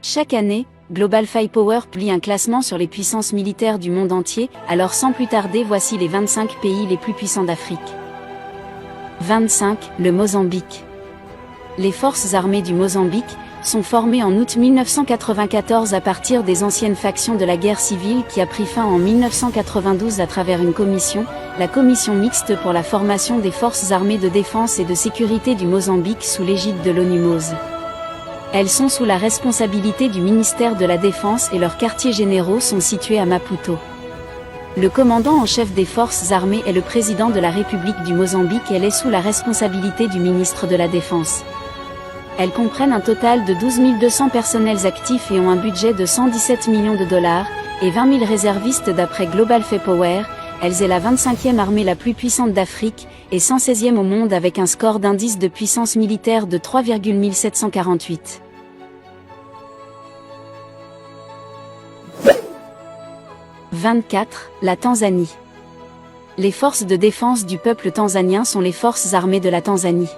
Chaque année, Global Firepower publie un classement sur les puissances militaires du monde entier, alors sans plus tarder voici les 25 pays les plus puissants d'Afrique. 25. Le Mozambique. Les forces armées du Mozambique sont formées en août 1994 à partir des anciennes factions de la guerre civile qui a pris fin en 1992 à travers une commission, la Commission mixte pour la formation des forces armées de défense et de sécurité du Mozambique sous l'égide de l'ONU-MOZ. Elles sont sous la responsabilité du ministère de la Défense et leurs quartiers généraux sont situés à Maputo. Le commandant en chef des forces armées est le président de la République du Mozambique et elle est sous la responsabilité du ministre de la Défense. Elles comprennent un total de 12 200 personnels actifs et ont un budget de 117 millions de dollars et 20 000 réservistes d'après Global Firepower. Elles est la 25e armée la plus puissante d'Afrique et 116e au monde avec un score d'indice de puissance militaire de 3,1748. « 24. La Tanzanie. Les forces de défense du peuple tanzanien sont les forces armées de la Tanzanie.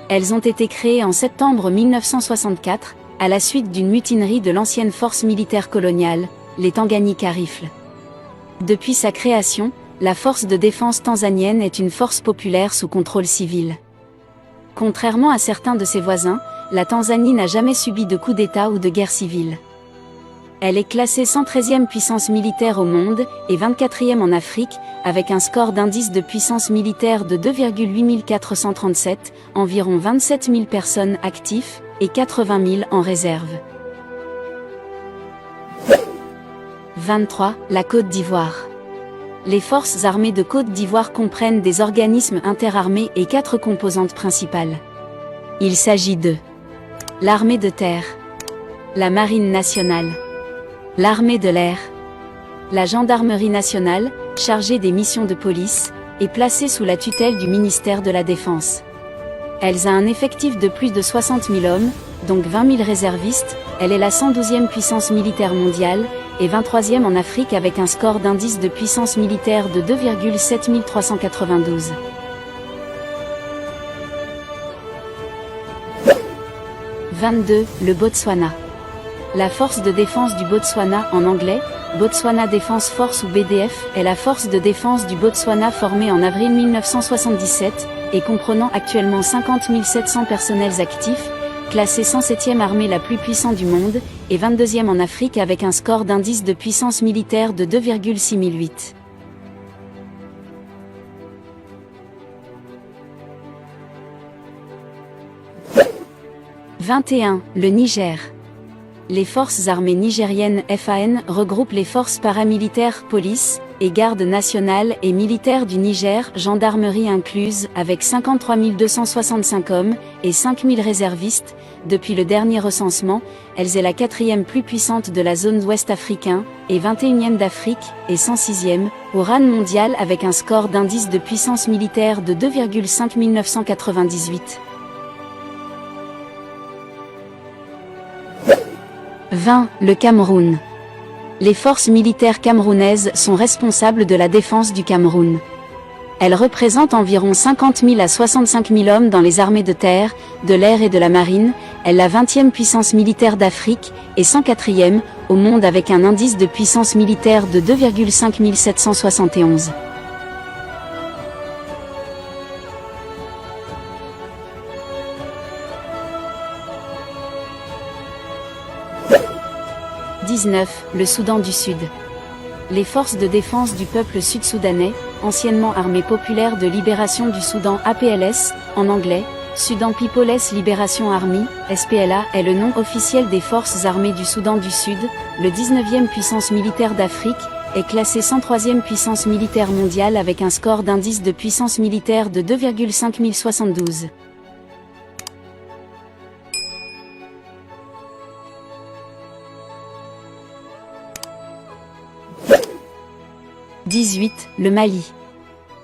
Elles ont été créées en septembre 1964, à la suite d'une mutinerie de l'ancienne force militaire coloniale, les Tanganyika Rifles. Depuis sa création, la force de défense tanzanienne est une force populaire sous contrôle civil. Contrairement à certains de ses voisins, la Tanzanie n'a jamais subi de coup d'État ou de guerre civile. Elle est classée 113e puissance militaire au monde et 24e en Afrique, avec un score d'indice de puissance militaire de 2,8437, environ 27 000 personnes actives et 80 000 en réserve. 23. La Côte d'Ivoire. Les forces armées de Côte d'Ivoire comprennent des organismes interarmés et 4 composantes principales. Il s'agit de l'armée de terre, la marine nationale, l'armée de l'air, la gendarmerie nationale, chargée des missions de police, est placée sous la tutelle du ministère de la Défense. Elle a un effectif de plus de 60 000 hommes, donc 20 000 réservistes, elle est la 112e puissance militaire mondiale, et 23e en Afrique avec un score d'indice de puissance militaire de 2,7392. « 22. Le Botswana. La force de défense du Botswana, en anglais, Botswana Defence Force ou BDF, est la force de défense du Botswana formée en avril 1977, et comprenant actuellement 50 700 personnels actifs, classée 107e armée la plus puissante du monde, et 22e en Afrique avec un score d'indice de puissance militaire de 2,6008. « 21. Le Niger. Les forces armées nigériennes FAN regroupent les forces paramilitaires police et garde nationale et militaire du Niger, gendarmerie incluse, avec 53 265 hommes et 5 000 réservistes. Depuis le dernier recensement, elle est la 4e plus puissante de la zone ouest africain, et 21e d'Afrique, et 106e, au rang mondial avec un score d'indice de puissance militaire de 2,5998. 20. Le Cameroun. Les forces militaires camerounaises sont responsables de la défense du Cameroun. Elles représentent environ 50 000 à 65 000 hommes dans les armées de terre, de l'air et de la marine. Elle est la 20e puissance militaire d'Afrique et 104e au monde avec un indice de puissance militaire de 2,5771. « 19. Le Soudan du Sud. Les forces de défense du peuple sud-soudanais, anciennement Armée populaire de libération du Soudan APLS, en anglais, Sudan People's Liberation Army, SPLA, est le nom officiel des forces armées du Soudan du Sud, le 19e puissance militaire d'Afrique, est classée 103e puissance militaire mondiale avec un score d'indice de puissance militaire de 2,5072. 18. Le Mali.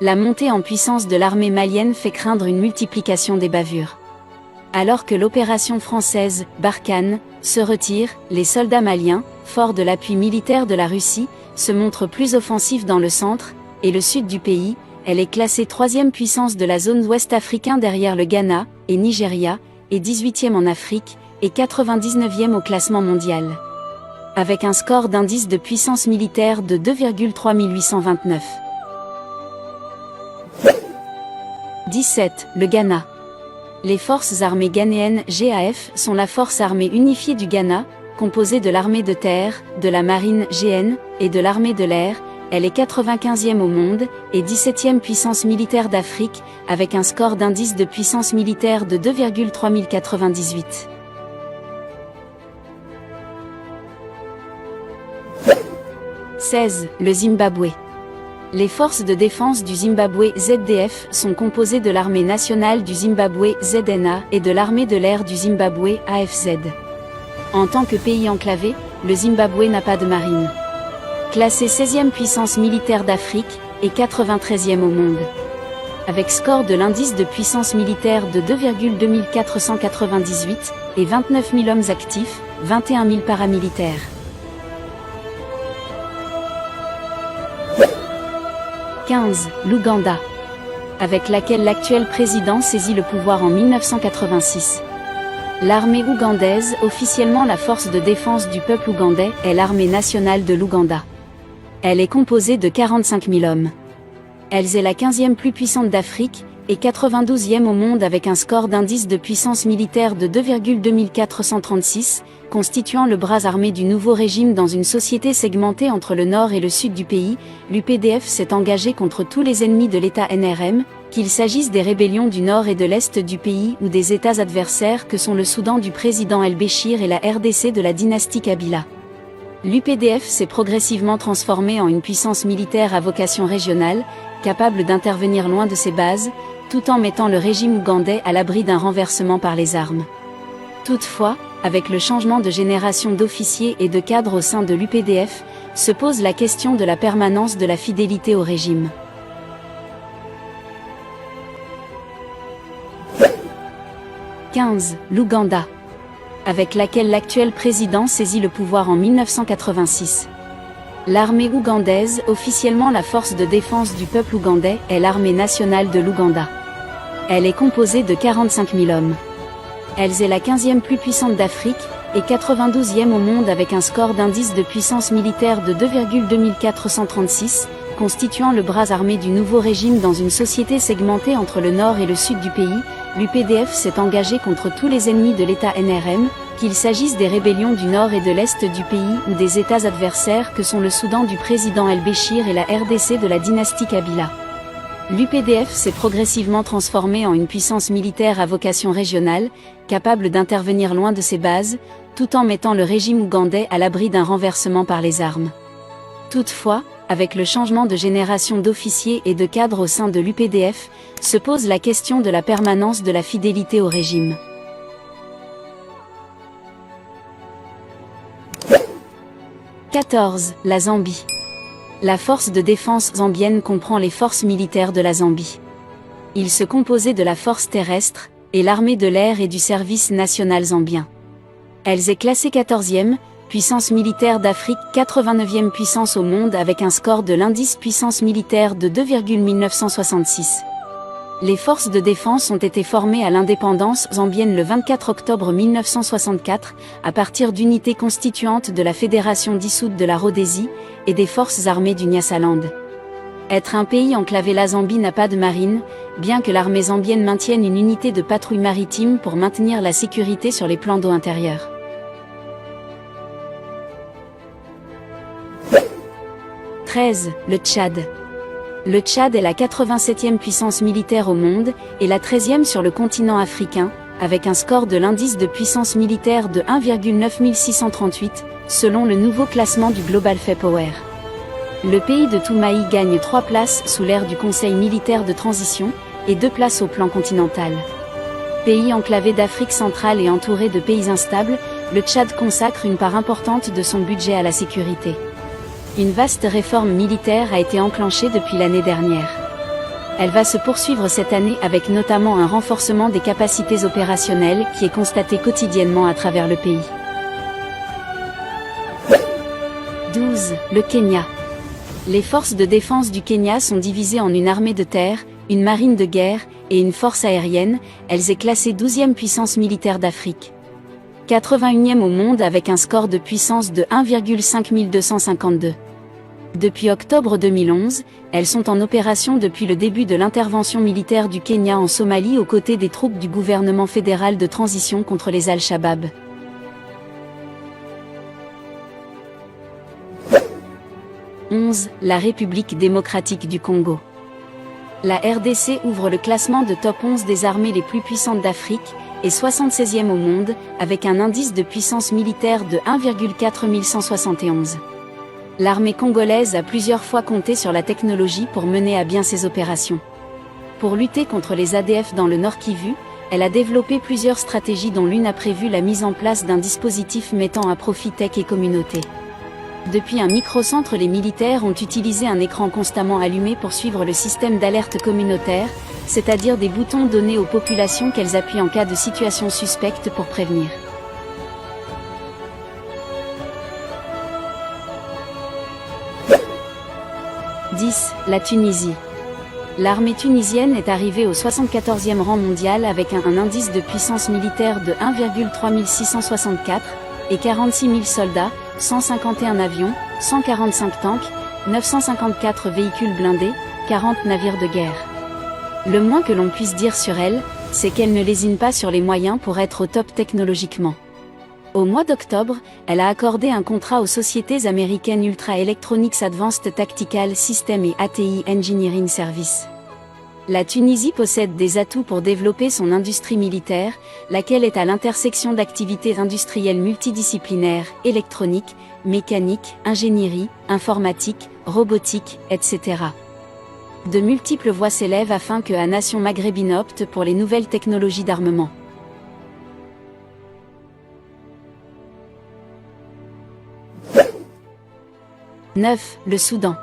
La montée en puissance de l'armée malienne fait craindre une multiplication des bavures. Alors que l'opération française, Barkhane, se retire, les soldats maliens, forts de l'appui militaire de la Russie, se montrent plus offensifs dans le centre et le sud du pays. Elle est classée 3e puissance de la zone ouest africaine derrière le Ghana et Nigeria, et 18e en Afrique, et 99e au classement mondial. Avec un score d'indice de puissance militaire de 2,3829. 17. Le Ghana. Les forces armées ghanéennes GAF sont la force armée unifiée du Ghana, composée de l'armée de terre, de la marine GN, et de l'armée de l'air. Elle est 95e au monde, et 17e puissance militaire d'Afrique, avec un score d'indice de puissance militaire de 2,3098. 16. Le Zimbabwe. Les forces de défense du Zimbabwe ZDF sont composées de l'armée nationale du Zimbabwe ZNA et de l'armée de l'air du Zimbabwe AFZ. En tant que pays enclavé, le Zimbabwe n'a pas de marine. Classé 16e puissance militaire d'Afrique et 93e au monde. Avec score de l'indice de puissance militaire de 2,2498 et 29 000 hommes actifs, 21 000 paramilitaires. 15. L'Ouganda. Avec laquelle l'actuel président saisit le pouvoir en 1986. L'armée ougandaise, officiellement la force de défense du peuple ougandais, est l'armée nationale de l'Ouganda. Elle est composée de 45 000 hommes. Elle est la 15e plus puissante d'Afrique, et 92e au monde avec un score d'indice de puissance militaire de 2,2436, constituant le bras armé du nouveau régime dans une société segmentée entre le nord et le sud du pays. L'UPDF s'est engagé contre tous les ennemis de l'État NRM, qu'il s'agisse des rébellions du nord et de l'est du pays ou des États adversaires que sont le Soudan du président El-Béchir et la RDC de la dynastie Kabila. L'UPDF s'est progressivement transformée en une puissance militaire à vocation régionale, capable d'intervenir loin de ses bases, tout en mettant le régime ougandais à l'abri d'un renversement par les armes. Toutefois, avec le changement de génération d'officiers et de cadres au sein de l'UPDF, se pose la question de la permanence de la fidélité au régime. 15. L'Ouganda. Avec laquelle l'actuel président saisit le pouvoir en 1986. L'armée ougandaise, officiellement la force de défense du peuple ougandais, est l'armée nationale de l'Ouganda. Elle est composée de 45 000 hommes. Elle est la 15e plus puissante d'Afrique, et 92e au monde avec un score d'indice de puissance militaire de 2,2436, constituant le bras armé du nouveau régime dans une société segmentée entre le nord et le sud du pays. L'UPDF s'est engagé contre tous les ennemis de l'État NRM, qu'il s'agisse des rébellions du nord et de l'est du pays ou des États adversaires que sont le Soudan du président El-Béchir et la RDC de la dynastie Kabila. L'UPDF s'est progressivement transformée en une puissance militaire à vocation régionale, capable d'intervenir loin de ses bases, tout en mettant le régime ougandais à l'abri d'un renversement par les armes. Toutefois, avec le changement de génération d'officiers et de cadres au sein de l'UPDF, se pose la question de la permanence de la fidélité au régime. 14. La Zambie. La force de défense zambienne comprend les forces militaires de la Zambie. Il se composait de la force terrestre, et l'armée de l'air et du service national zambien. Elle est classée 14e, puissance militaire d'Afrique, 89e puissance au monde avec un score de l'indice puissance militaire de 2,1966. Les forces de défense ont été formées à l'indépendance zambienne le 24 octobre 1964, à partir d'unités constituantes de la fédération dissoute de la Rhodésie, et des forces armées du Nyasaland. Être un pays enclavé, la Zambie n'a pas de marine, bien que l'armée zambienne maintienne une unité de patrouille maritime pour maintenir la sécurité sur les plans d'eau intérieurs. 13. Le Tchad. Le Tchad est la 87e puissance militaire au monde, et la 13e sur le continent africain, avec un score de l'indice de puissance militaire de 1,9638, selon le nouveau classement du Global Firepower. Le pays de Toumaï gagne 3 places sous l'ère du Conseil militaire de transition, et 2 places au plan continental. Pays enclavé d'Afrique centrale et entouré de pays instables, le Tchad consacre une part importante de son budget à la sécurité. Une vaste réforme militaire a été enclenchée depuis l'année dernière. Elle va se poursuivre cette année avec notamment un renforcement des capacités opérationnelles qui est constaté quotidiennement à travers le pays. 12. Le Kenya. Les forces de défense du Kenya sont divisées en une armée de terre, une marine de guerre et une force aérienne. Elles est classée 12e puissance militaire d'Afrique. 81e au monde avec un score de puissance de 1,5252. Depuis octobre 2011, elles sont en opération depuis le début de l'intervention militaire du Kenya en Somalie aux côtés des troupes du gouvernement fédéral de transition contre les Al-Shabaab. La République démocratique du Congo. La RDC ouvre le classement de top 11 des armées les plus puissantes d'Afrique, et 76e au monde, avec un indice de puissance militaire de 1,4171. L'armée congolaise a plusieurs fois compté sur la technologie pour mener à bien ses opérations. Pour lutter contre les ADF dans le Nord Kivu, elle a développé plusieurs stratégies dont l'une a prévu la mise en place d'un dispositif mettant à profit tech et communauté. Depuis un microcentre, les militaires ont utilisé un écran constamment allumé pour suivre le système d'alerte communautaire, c'est-à-dire des boutons donnés aux populations qu'elles appuient en cas de situation suspecte pour prévenir. La Tunisie. L'armée tunisienne est arrivée au 74e rang mondial avec un indice de puissance militaire de 1,3664 et 46 000 soldats, 151 avions, 145 tanks, 954 véhicules blindés, 40 navires de guerre. Le moins que l'on puisse dire sur elle, c'est qu'elle ne lésine pas sur les moyens pour être au top technologiquement. Au mois d'octobre, elle a accordé un contrat aux sociétés américaines Ultra Electronics Advanced Tactical Systems et ATI Engineering Service. La Tunisie possède des atouts pour développer son industrie militaire, laquelle est à l'intersection d'activités industrielles multidisciplinaires, électronique, mécanique, ingénierie, informatique, robotique, etc. De multiples voix s'élèvent afin que la nation maghrébine opte pour les nouvelles technologies d'armement. Le Soudan.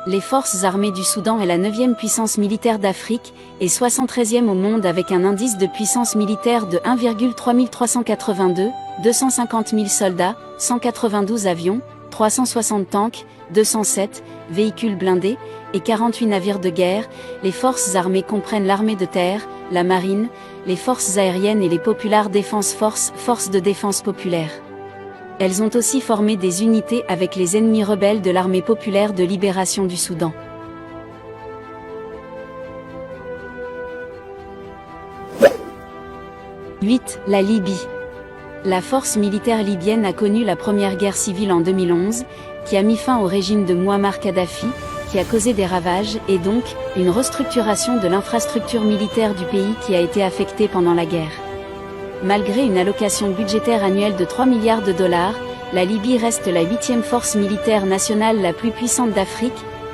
Les forces armées du Soudan est la 9e puissance militaire d'Afrique, et 73e au monde avec un indice de puissance militaire de 1,3382, 250 000 soldats, 192 avions, 360 tanks, 207 véhicules blindés, et 48 navires de guerre. Les forces armées comprennent l'armée de terre, la marine, les forces aériennes et les Popular Defense Force, forces de défense populaire. Elles ont aussi formé des unités avec les ennemis rebelles de l'armée populaire de libération du Soudan. La Libye. La force militaire libyenne a connu la première guerre civile en 2011, qui a mis fin au régime de Mouammar Kadhafi, qui a causé des ravages, et donc, une restructuration de l'infrastructure militaire du pays qui a été affectée pendant la guerre. Malgré une allocation budgétaire annuelle de 3 milliards de dollars, la Libye reste la 8e force militaire nationale la plus puissante d'Afrique,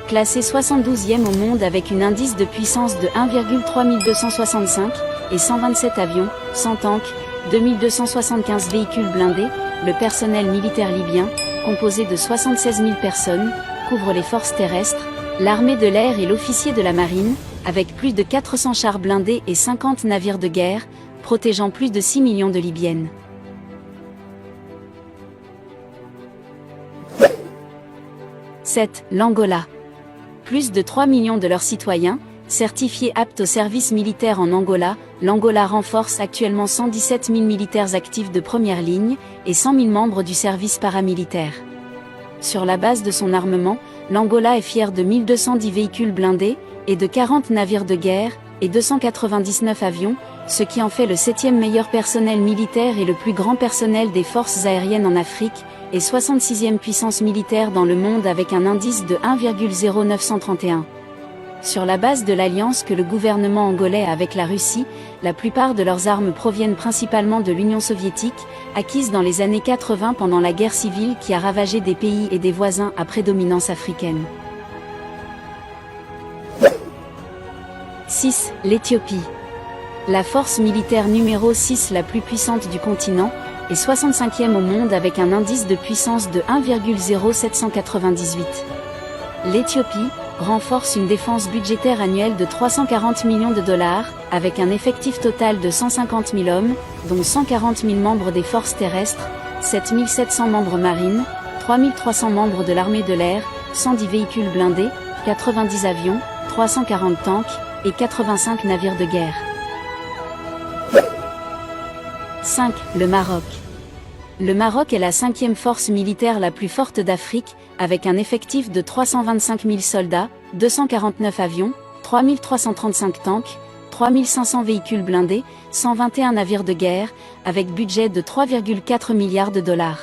classée 72e au monde avec un indice de puissance de 1,3265 et 127 avions, 100 tanks, 2275 véhicules blindés. Le personnel militaire libyen, composé de 76 000 personnes, couvre les forces terrestres, l'armée de l'air et l'officier de la marine, avec plus de 400 chars blindés et 50 navires de guerre, protégeant plus de 6 millions de Libyennes. L'Angola. Plus de 3 millions de leurs citoyens, certifiés aptes au service militaire en Angola, l'Angola renforce actuellement 117 000 militaires actifs de première ligne, et 100 000 membres du service paramilitaire. Sur la base de son armement, l'Angola est fier de 1210 véhicules blindés, et de 40 navires de guerre, et 299 avions, ce qui en fait le 7e meilleur personnel militaire et le plus grand personnel des forces aériennes en Afrique, et 66e puissance militaire dans le monde avec un indice de 1,0931. Sur la base de l'alliance que le gouvernement angolais a avec la Russie, la plupart de leurs armes proviennent principalement de l'Union soviétique, acquises dans les années 80 pendant la guerre civile qui a ravagé des pays et des voisins à prédominance africaine. L'Éthiopie. La force militaire numéro 6 la plus puissante du continent, et 65e au monde avec un indice de puissance de 1,0798. L'Éthiopie renforce une défense budgétaire annuelle de 340 millions de dollars, avec un effectif total de 150 000 hommes, dont 140 000 membres des forces terrestres, 7 700 membres marines, 3 300 membres de l'armée de l'air, 110 véhicules blindés, 90 avions, 340 tanks, et 85 navires de guerre. Le Maroc. Le Maroc est la 5e force militaire la plus forte d'Afrique, avec un effectif de 325 000 soldats, 249 avions, 3 335 tanks, 3 500 véhicules blindés, 121 navires de guerre, avec budget de 3,4 milliards de dollars.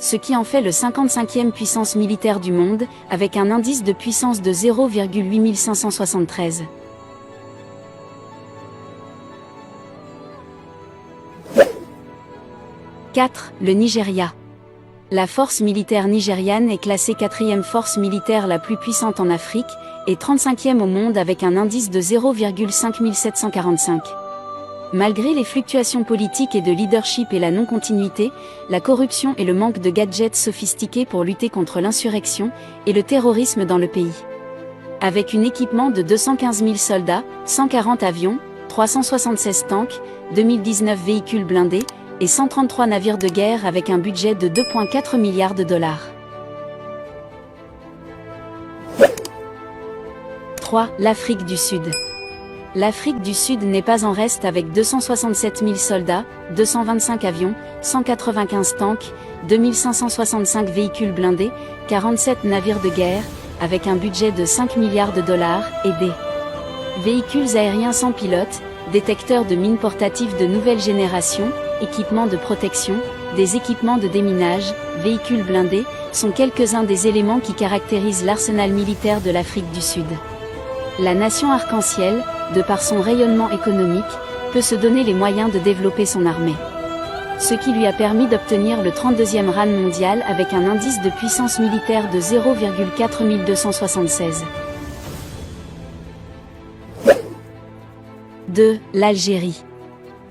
Ce qui en fait le 55e puissance militaire du monde, avec un indice de puissance de 0,8573. « 4. Le Nigeria. La force militaire nigériane est classée 4e force militaire la plus puissante en Afrique, et 35e au monde avec un indice de 0,5745. Malgré les fluctuations politiques et de leadership et la non-continuité, la corruption et le manque de gadgets sophistiqués pour lutter contre l'insurrection et le terrorisme dans le pays. Avec un équipement de 215 000 soldats, 140 avions, 376 tanks, 2019 véhicules blindés, et 133 navires de guerre avec un budget de 2,4 milliards de dollars. 3. L'Afrique du Sud. L'Afrique du Sud n'est pas en reste avec 267 000 soldats, 225 avions, 195 tanks, 2565 véhicules blindés, 47 navires de guerre, avec un budget de 5 milliards de dollars, et des véhicules aériens sans pilote, détecteurs de mines portatifs de nouvelle génération, équipements de protection, des équipements de déminage, véhicules blindés, sont quelques-uns des éléments qui caractérisent l'arsenal militaire de l'Afrique du Sud. La nation arc-en-ciel, de par son rayonnement économique, peut se donner les moyens de développer son armée. Ce qui lui a permis d'obtenir le 32e rang mondial avec un indice de puissance militaire de 0,4276. 2. L'Algérie.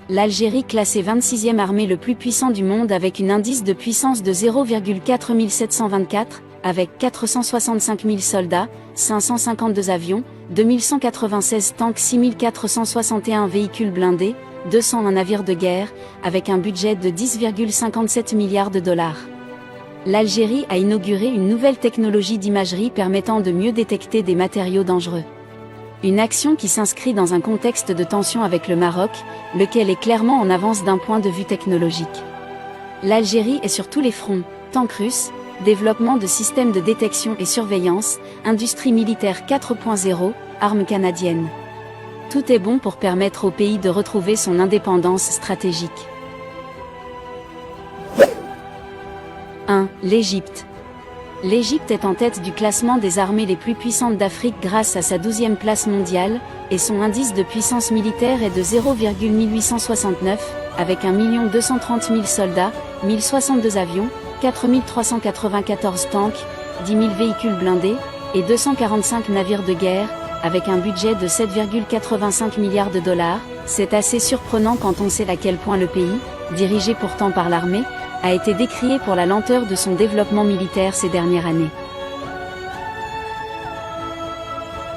L'Algérie classée 26e armée le plus puissant du monde avec un indice de puissance de 0,4724, avec 465 000 soldats, 552 avions, 2196 tanks, 6461 véhicules blindés, 201 navires de guerre, avec un budget de 10,57 milliards de dollars. L'Algérie a inauguré une nouvelle technologie d'imagerie permettant de mieux détecter des matériaux dangereux. Une action qui s'inscrit dans un contexte de tension avec le Maroc, lequel est clairement en avance d'un point de vue technologique. L'Algérie est sur tous les fronts, tanks russes, développement de systèmes de détection et surveillance, industrie militaire 4.0, armes canadiennes. Tout est bon pour permettre au pays de retrouver son indépendance stratégique. 1. L'Égypte. L'Égypte est en tête du classement des armées les plus puissantes d'Afrique grâce à sa 12e place mondiale, et son indice de puissance militaire est de 0,1869, avec 1 230 000 soldats, 1062 avions, 4 394 tanks, 10 000 véhicules blindés, et 245 navires de guerre, avec un budget de 7,85 milliards de dollars. C'est assez surprenant quand on sait à quel point le pays, dirigé pourtant par l'armée, a été décrié pour la lenteur de son développement militaire ces dernières années.